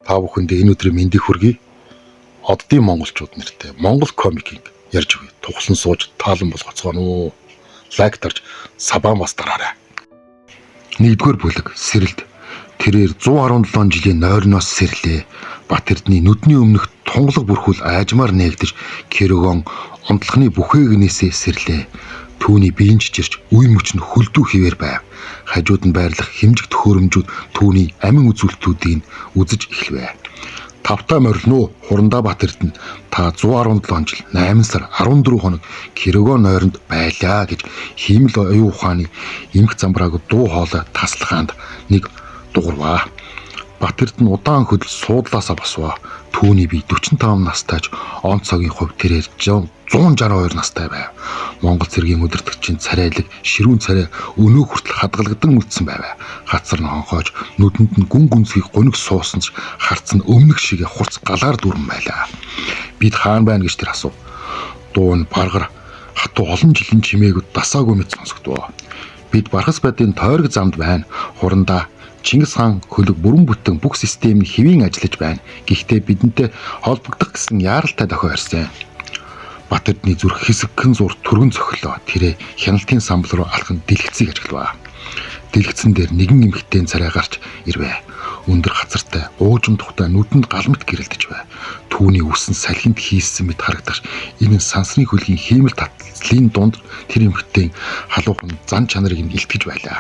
Та бүхэндээ энэ өдрийн мэндийг хүргэе. Оддын монголчууд нэртэй Монгол комикийг ярьж өгье. Тухсан сууж таалан болгоцгоно. Лайк дарж сабамаас дараарай. 1-р бүлэг сэрэлт. Тэрээр 117 жилийн нойрноос сэрлээ. Бат Эрдэнэ нүдний өмнөх тунгалаг бүрхүүл аажмаар нээгдэж Кэрэгон унтлагын бүхээг нээсээ сэрлээ. Түүний биеийн чичирч үе мөч нь хөлдөө хിവэр байв. Хажууд нь байрлах хэмжиг төхөөрөмжүүд түүний амин үзүүлэлтүүдийг үзэж эхлэв. Тавтаа морилно хурандаа Бат Эрдэнэ та 117 жил 8 сар 14 хоног Кэрэгон нойронд байлаа гэж хиймэл оюун ухааны эмх замбрааг дуу хоолой таслахаанд нэг дуурваа. Бат Эрдэнэ удаан хөдөл суудлаасаа босвоо. Түүний бие 45 настайж онцогийн хувь тэрээр 162 настай байв. Монгол цэргийн удирдагчийн царайлаг ширүүн царай өнөө хүртэл хадгалагдан үлдсэн байв. Хацар нь хонхоож нүдэнд нь гүн гүнзгий гуниг суусан ч харц нь өмнөх шигээ хурц галаар дүрэн байлаа. Бид хаан байна гэж тэр асуув. Дуу нь баргар хатуу олон жилийн чимээгүүд дасаагүй мэт сонсогдов. Бид Бархас байдын тойрог замд байна. Хурандаа Чингис хаан хөлөг бүрэн бүтэн бүх систем нь хэвийн ажиллаж байна. Гэхдээ бидэнтэй холбогдох гэсэн яаралтай дохио ирсэн. Бат Эрдэнэ зүрх хэсэгхэн зур түргэн цохилоо. Тэрэ хяналтын самбал руу алхан дэлгэцийг ажиглаваа. Дэлгэцэн дээр нэгэн эмхтэй царай гарч ирвэ. Өндөр хацартай, уужим тухтай нүдэнд галмит гэрэлдэж байв. Түүний үсэн салхинд хийсэн мэт харагдаж, энэ сансрын хөлгийн хиймэл татлын дунд тэр эмхтэй халуухан зан чанарыг нь илтгэж байлаа.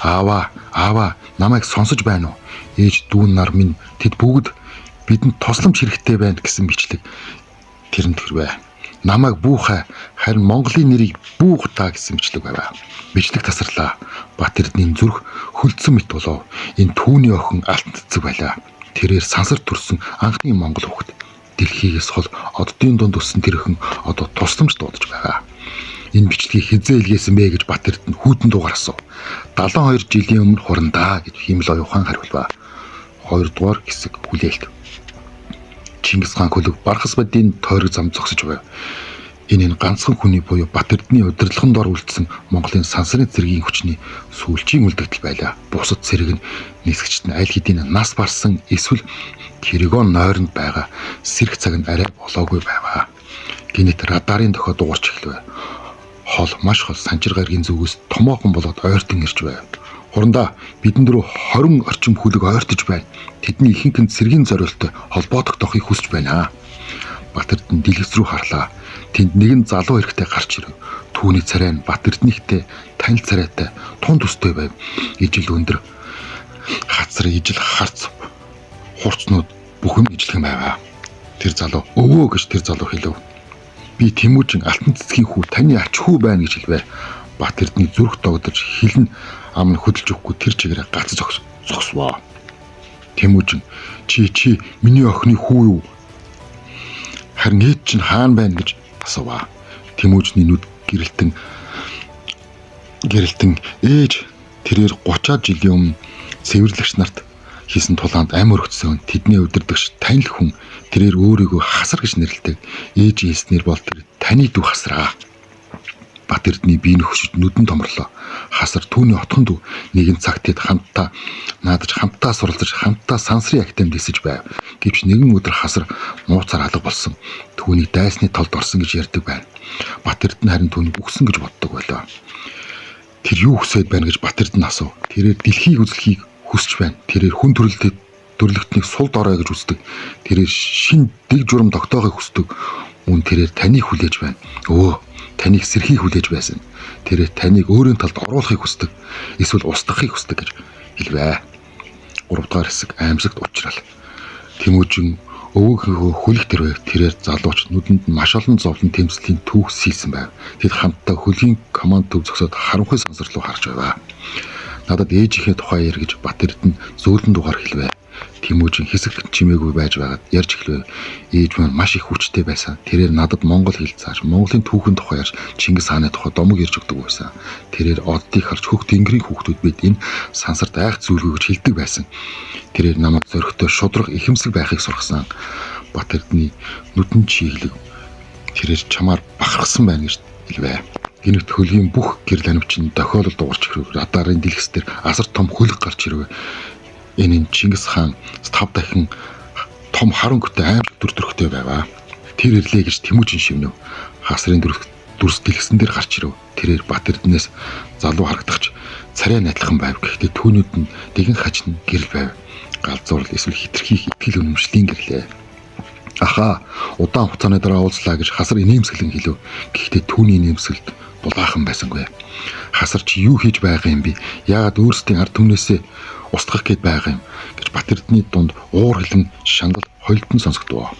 Аава, намайг сонсож байна уу? Ээж дүүн нар минь тэд бүгд бидэнд тусламж хэрэгтэй байна гэсэн бичлэг тэрэнд хүрвэ. Намайг буухай, харин Монголын нэрийг буух та гэсэн бичлэг байв. Бичлэг тасарлаа. Бат Эрдэнийн зүрх хөлдсөн мэт болов. Энэ түүний охин алтан цэцэг байлаа. Тэрээр сансар төрсөн анхны монгол хүүхэд. Дэлхийгээс хол оддын дунд өссөн тэрхэн одоо тусламж дуудаж байгаа. Энэ бичлэгийг хизээ илгээсэн бэ гэж Бат Эрдэнэ хүйтэн дуугаар асуув. 72 жилийн өмнө хурандаа гэж хиймэл оюун ухаан хариулваа. 2-р хэсэг хүлээлт. Чингис хаан хөлөг Бархас байдын тойрог зам зогсож байв. Энэ ганцхан хүний буюу Бат Эрдэнэний удирдлагын дор үлдсэн Монголын сансрын цэргийн хүчний сүүлчийн үлдэгдэл байлаа. Бусад цэрэг нь нисгчт нь аль хэдийн нас барсан эсвэл Кэрэгон нойронд байгаа сэрх цаг нь арай болоогүй байваа. Гинэт радарын дохио дуурч эхлэв. Хол маш хол санчир гаргийн зүгээс томоохон болоод ойртон ирж байв. Хурандаа бидэн дөрөв 20 орчим хүлэг ойртож байна. Тэдний ихэнх нь цэргийн зориултад холбоотогдохыг хүсэж байна. Бат Эрдэнэ дэлгэц рүү харлаа. Тэнд нэгэн залуу хэрэгтэй гарч ирэв. Түүний царай нь Бат Эрдэнэхтэй танил царайтай тунд төстэй байв. Ижил өндөр хацар ижил харц хурцнууд бүхэн ижлэгэн байваа. Тэр залуу өвөө гэж тэр залуу хэлв. Би Тэмүүжин алтан цэцгийн хүү таны ач хүү байна гэж хэлвэ. Бат Эрдэнэ зүрх догдож хилэн ам нь хөдөлж өгөхгүй тэр чигээрээ гац зогсвоо. Тэмүүжин чи миний охины хүү юу? Харин ээж чинь хаан байна гэж асуув. Тэмүүжний нүд гэрэлтэн ээж тэрээр 30-аад жилийн өмнө цэвэрлэгч нарт хийсэн тулаанд ам өргөцсөн тэдний удирдагч танил хүн тэрээр өөрийгөө хасар гэж нэрлэдэг. Ээжийн хэлснээр бол тэр таны дүү хасраа. Бат Эрдэнэ бие нөхөшөж нүдэн томрлоо. Хасар түүний отхон дүү нэгэн цагт тэд хамтдаа наадаж хамтдаа суралцж хамтдаа сансрын актемд эсэж байв. Гэвч нэгэн өдөр хасар нууцаар алга болсон. Түүний дайсны толд орсон гэж ярьдаг байна. Бат Эрдэнэ харин түүнийг үгсэн гэж боддог байлаа. Тэр юу хүсээд байна гэж Бат Эрдэнэ асуув. Тэрээр дэлхийг үзлэхийг хүсэж байна. Тэрээр хүн төрлөختнийг сул дорой гэж үздэг. Тэрээр шин дэг журам тогтоохыг хүсдэг. Мөн тэрээр таныг хүлээж байна. Таныг сэрхийг хүлээж байсан. Тэрээр таныг өөрийн талд оруулахыг хүсдэг. Эсвэл устгахыг хүсдэг гэж хэлвэ. 3-р хэсэг аимсагт уучрал. Тэмүүжин өвөөгөө хүлэх тэрвэ. Тэрээр залууч нүдэнд нь маш олон зовлон тэмцлийн түүх сэлсэн байв. Тэд хамтдаа хөлгийн команд төв зогсоод харанхуй сансар руу харж байв. Надад ээжийнхээ тухай яар гэж Бат Эрдэнэ зөөлөн дугаар хэлвэ. Тэмүүжин хэсэгт чимээгүй байж байгаад ярьж эхлэв. Ээж маань маш их хүчтэй байсан. Тэрээр надад монгол хэл зааж, Монголын түүхэн тухай ярьж, Чингис хааны тухай домог ярьж өгдөг байсан. Тэрээр оддыг харж хөх тэнгэрийн хүүхдүүд бид энэ сансарт айх зүйлгүй гэж хэлдэг байсан. Тэрээр намайг зөрөгтэй шудраг ихэмсэг байхыг сургасан. Бат Эрдэнэ нүдэн чиглэг. Тэрээр чамаар бахархсан байна гэж хэлвэ. Гинэт хөлгийн бүх гэрэл анивчин дохиолол дуурч ирэв. Радарын дэлгэц дээр асар том хөлөг гарч ирэв. Энэ Чингис хаан 5 дахин том харанхуйтай аимшиг дүрдөрхтэй байваа. Тэр ирлээ гэж Тэмүүжин шивнэв. Хасрын дүрс дэлгэсэн дээр гарч ирэв. Тэрээр Бат Эрдэнэс залуу харагдахч царай найдлахын байв. Гэхдээ түүнүүд нь дэгэн хажин гэрэл байв. Галзуурл эсвэл хитрхи итгэл үнэмшлийн гэрлээ. Аха, удаан хугацааны дараа уулзлаа гэж Хасар инээмсэглэн хэлв. Гэхдээ түүний инээмсэглэлд дулаахан байсангүй. Хасар чи юу хийж байгаа юм бэ? Яагаад өөрсдийн ард түмнээсээ устгах гээд байгаа юм гэж Бат Эрдэнэний дунд уур хэлэн шангал хойлтон сонсогдов.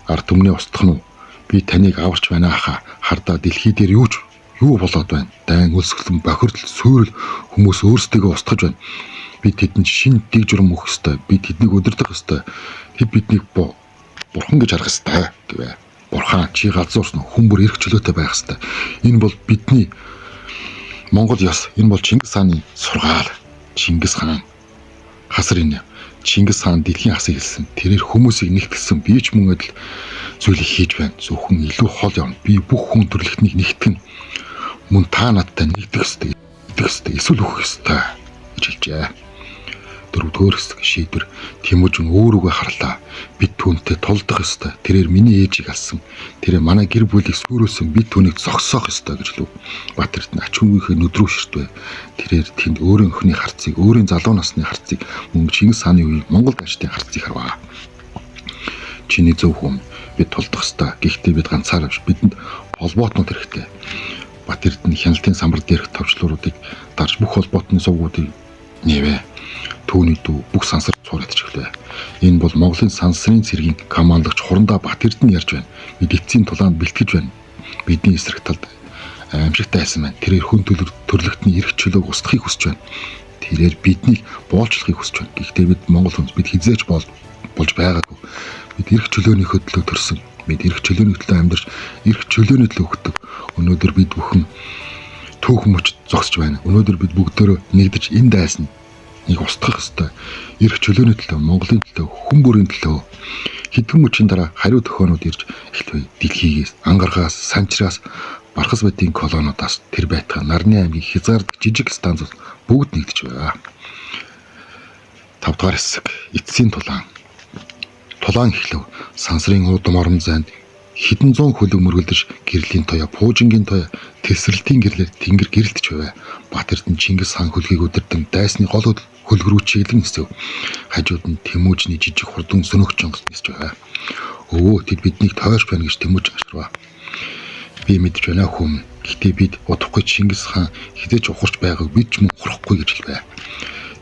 Ард түмнээ устгах нь би таныг аварч байна аха. Хардаа дэлхий дээр юу болоод байна? Дайн өлсгөлэн бохирдол суурил хүмүүс өөрсдөө устгаж байна. Би тэдэнд шинэ дэг журам өгөх ёстой. Би тэднийг удирдах ёстой. Тэд биднийг бурхан гэж харах ёстой гэвэ. Бурхан чи галзуурсан хүн бүр эрх чөлөөтэй байх ёстой. Энэ бол бидний Монгол ёс. Энэ бол Чингис хааны сургаал. Чингис хаан Хасар энэ Чингис хаан дэлхийн хасыг хэлсэн. Тэрээр хүмүүсийг нэгтгсэн. Би ч мөн адил зүйлийг хийж байна. Зөвхөн илүү хол явна. Би бүх хүн төрлөختнийг нэгтгэн. Мөн та надтай нэгдэх ёстой. Эсвэл өгөх ёстой гэж хэлжээ. Дөрөвдүгээр хэсэг шийдвэр Тэмүүжин өөрөөгөө харлаа. Бид түүнтэй тулдах ёстой. Тэрээр миний ээжийг алсан. Тэрээр манай гэр бүлийг сүрөөсөн. Бид түүнийг зогсоох ёстой гэж хэлв. Бат Эрдэнэ ач хүнгийнхээ нүдрүү ширтвэ. Тэрээр тэнд өөрийн өхний харцыг, өөрийн залуу насны харцыг, мөн Чингис хааны үеийн Монгол дайчдын харцыг харваа. Чиний зөв хүн бид тулдах ёстой. Гэхдээ бид ганцаараа биш. Бидэнд холбоотнууд хэрэгтэй. Бат Эрдэнэ хяналтын самбар дээрх товчлууруудыг дарж бүх холбоотны сувгуудыг нээвэ. Түүний дүү бүх сансар цуурайтж эхлэв. Энэ бол Монголын сансрын цэргийн командлагч Хурандаа Бат Эрдэнэ ярьж байна. Бид эцсийн тулаанд бэлтгэж байна. Бидний эсрэг талд амжигтай байсан байна. Тэрээр хүн төрлөختний эрх чөлөөг устгахыг хүсэж байна. Тэрээр биднийг боолчлохыг хүсэж байна. Гэхдээ бид Монгол хүнс бид хизээж болж байгаагүй. Бид эрх чөлөөнийхөө төлөө төрсөн. Бид эрх чөлөөний төлөө амьдарч эрх чөлөөний төлөө өгдөг. Өнөөдөр бид бүхэн түүх мөчд зогсож байна. Өнөөдөр бид бүгдөө нэгдэж энэ дайсан нэг устгах ёстой. Эрх чөлөөний төлөө, Монголын төлөө, хүн бүрийн төлөө хэдхэн мөчийн дараа хариу төхөөнүүд ирж эхлэв. Дэлхийгээс, ангаргаас, санчраас, Бархас байтын колониудаас тэр байтугай Нарны аймгийн хязгаардаг жижиг станцууд бүгд нэгдэж байгаа. 5 дугаар хэсэг эцсийн тулаан. Тулаан эхлэв. Сансрын удам орон зайд хэдэн зуун хөлөг мөргөлдөж гэрлийн тоё, пуужингийн тоё, тэсрэлтийн гэрлэр тэнгэр гэрэлтж байв. Бат Эрдэнэ Чингис хаан хөлгийг удирдан дайсны гол хөлгөрүү чиглэн нисэв. Хажууд нь Тэмүүжний жижиг хурдан сөнөгч онгоц нисэж байв. Өө тэд биднийг тойрч байна гэж Тэмүүж ашрав. Би мэдж байна хүм. Гэхдээ бид удахгүй Чингис хаан хизээч ухарч байгааг бид ч мөн ухрахгүй гэж хэлвэ.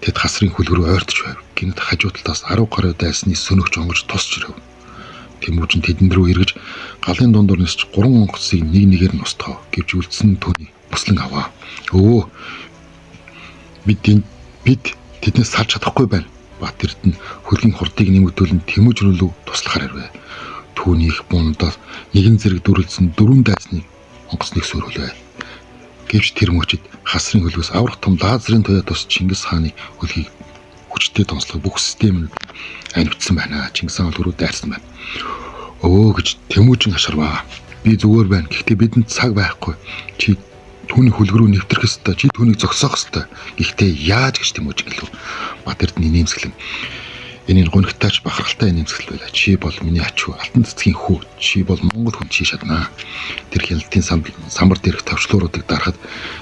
Тэд хасрын хөлгөрөө ойртож байв. Гинт хажуу талаас 10 гаруй дайсны сөнөгч онгоц тусч ирэв. Тэмүүжин тэдэнд рүү эргэж галын дундуур нисч 3 онгоцыг нэг нэгээр нь устгав. Гэвч үлдсэн түүний бүслэн аваа. Өө бид тэднээс салж чадахгүй байна. Бат Эрдэнэ хөлгийн хурдыг нэмэгдүүлэн Тэмүүжин рүү туслахаар ирвэ. Түүнийх бундаас нэгэн зэрэг дүрлсэн 4 дайсны онгоцныг сөрүүлвэ. Гэвч тэр мөчид хасрын хөлгөөс аврах том лазерын тоё тус Чингис хааны хөлгийг хүчтэй томслох бүх систем нь анивдсан байна. Чингис хаан хөлгөрөө дайрсан байна. Өө гэж Тэмүүжин хашарваа. Би зүгээр байна. Гэхдээ бидэнд цаг байхгүй. Чи түүний хөлгөрөө нэвтрэх ёстой. Чи түүнийг зогсоох ёстой. Гэхдээ яаж гэж Тэмүүжин хэлв. Бат Эрдэнэ нэмсгэлэн. Энэ гонхтаач бахархалтай нэмсгэл байлаа. Чи бол миний ачуу, алтан цэцгийн хүү. Чи бол Монгол хүн чи шатнаа. Тэр хяналтын самбар дээрх товчлууруудыг дарахад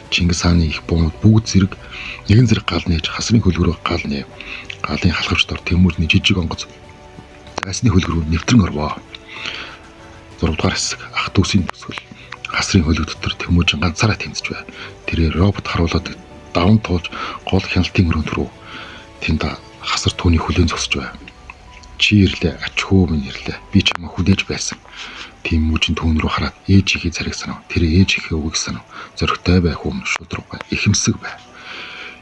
Чингис хааны их буунууд бүгд зэрэг нэгэн зэрэг гал нээж хасрын хөлгөрөө гал нээв. Галын халахвч дор Тэмүүжний жижиг онгоц дайсны хөлгөрөө нэвтрэн орвоо. 6 дугаар хэсэг ах дүүсийн төсгөл. Хасрын хөлөг дотор Тэмүүжин ганцаараа тэмцэж байв. Тэрээр робот харуулад даван туулж гол хяналтын өрөөнд рүү тэнд хасар түүний хүлээн зогсож байв. Чи ирлээ, ач хөө минь ирлээ. Би чамаа хүлээж байсан. Тэмүүжин түүн рүү хараад ээжийнхээ цариг санав. Тэр ээжийнхээ үгийг санав. Зоригтой байх өмнө шудраг бай, ихэмсэг бай.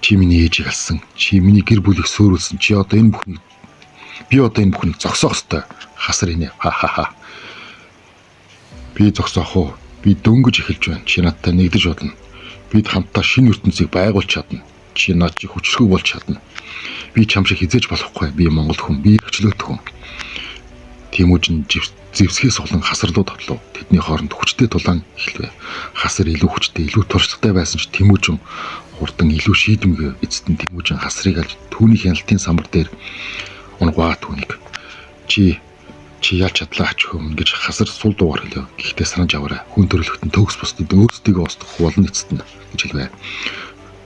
Чи миний ээжийг алсан. Чи миний гэр бүлийг сөөрүүлсэн. Би одоо энэ бүхнийг зогсоох ёстой. Хасар инэ. Ха. Би зогсоох уу? Би дөнгөж эхэлж байна. Чи надтай нэгдэж бодно. Бид хамтдаа шинэ ертөнцийг байгуулж чадна. Чи над чи хүчрхэг болж чадна. Би чам шиг хизээж болохгүй. Би Монгол хүн, би эрхчлөөт хүн. Тэмүүжин зэвсгээс олон хасарлууд тотлоо. Тэдний хооронд хүчтэй тулаан эхэлвэ. Хасар илүү хүчтэй, илүү туршлагатай байсан ч Тэмүүжин хурдан илүү шийдэмгүй эцэстэн Тэмүүжин хасрыг алж түүний хяналтын самбар дээр унгаа түүнийг чи яаж чадлаа ач хөөмн гэж хасар сул дуугаар хэлв. Гэхдээ санаж аваарай. Хүн төрөлхтөн төгс бусдад өөрсдийгөө устгах болно эцэстэн гэж хэлвэ.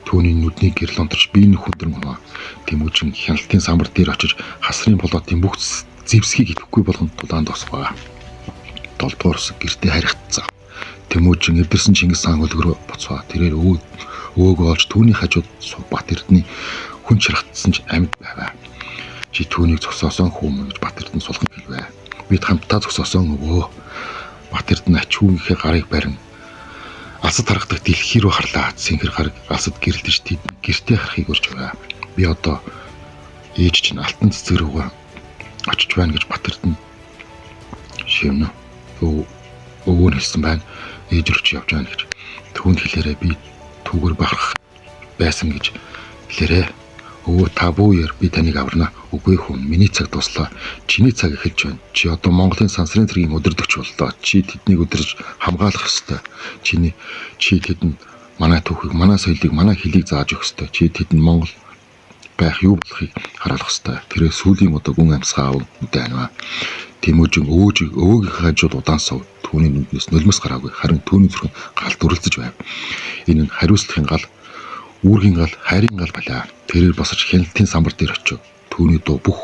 Түүний нүдний гэрэлонторч би нөхөдөр мөн. Тэмүүжин хяналтын самбар дээр очиж хасрын болоотын бүх зэвсгийг идэхгүй болгон тулаанд осгоо. 7 дугаар хэсэг гэртээ харигдсан. Тэмүүжин эвдэрсэн Чингис хаан хөлгөрөө буцаа. Тэрээр өөгөө олж түүний хажууд Бат Эрдэнэ хүн чирхтсан ч амьд байваа. Чи түүнийг зогсоосон хүм гэж Бат Эрдэнэ сулхан хэлвэ. Бид хамтдаа зогсоосон өвөө. Бат Эрдэнэ ачуугийнхээ гарыг барин алсад харагдах дэлхий рүү харлаа. Цэнхэр гараг алсад гэрэлдэж гэртээ харахыг урьж байваа. Би одоо ээж чинь алтан цэцэг рүүгээ очиж байна гэж Бат Эрдэнэ шивнэ. Өвөө нь хэлсэн байна. Ээж рүү чи явж байна гэж. Түүнд хэлээрээ би түүгээр бахарх байсан гэж хэлээрээ. Өвөө та бүүээр би таныг аварна. Үгүй хүн миний цаг дуслаа. Чиний цаг эхэлж байна. Чи одоо Монголын сансрын цэргийн өдөрдөгч боллоо. Чи тэднийг өдөрж хамгаалах ёстой. Чи тэдэнд манай түүхийг, манай соёлыг, манай хэлийг зааж өгөх ёстой. Чи тэдэнд Монгол байх юу болохыг харуулах ёстой. Тэрээ сүүлийн удаа гүн амьсгаа аав мэдэнэ. Тэмүүжин өвөөгийнхээ хажууд удаан суув. Түүний нүднээс нулимс гараагүй. Харин түүний зүрхэн галд үрлдэж байв. Энэ нь хариуцлагын гал, үүргийн гал, хайрын гал байлаа. Тэрээр босож хяналтын самбар дээр очив. Түүний дуу бүх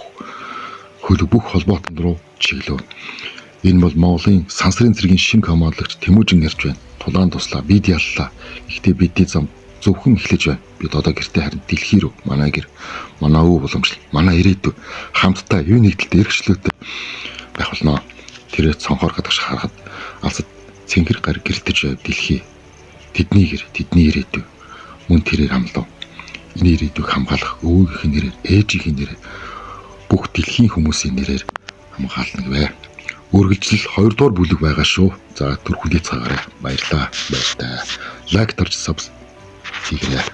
холбоотон руу чиглэв. Энэ бол Монголын сансрын цэргийн шинэ командлагч Тэмүүжин ярьж байна. Тулаан туслаа, бид яллаа. Гэхдээ бидний зам зөвхөн эхлэж байна. Бид одоо гэртээ харин дэлхий рүү, манай гэр, манай өвөө боломжтой, манай ирээдүй хамтдаа юу нэгдэлтэй эрхчлөөтэй байх болно. Тэрээ цонхоор гадагш харахад алсад цэнхэр гар гэртэж дэлхий. Тэдний гэр, тэдний ирээдүй. Мөн тэрээр хамлав. Энэ ирээдүйг хамгаалах өвөөгийнхээ нэрээр, ээжийнхээ нэрээр, бүх дэлхийн хүмүүсийн нэрээр хамгаална гэвэ. Үргэлжлэл 2 дугаар бүлэг байгаа шүү. За түр хүлээц цагаарай. Баярлаа. Лайк дарж сабс хийгээрэй.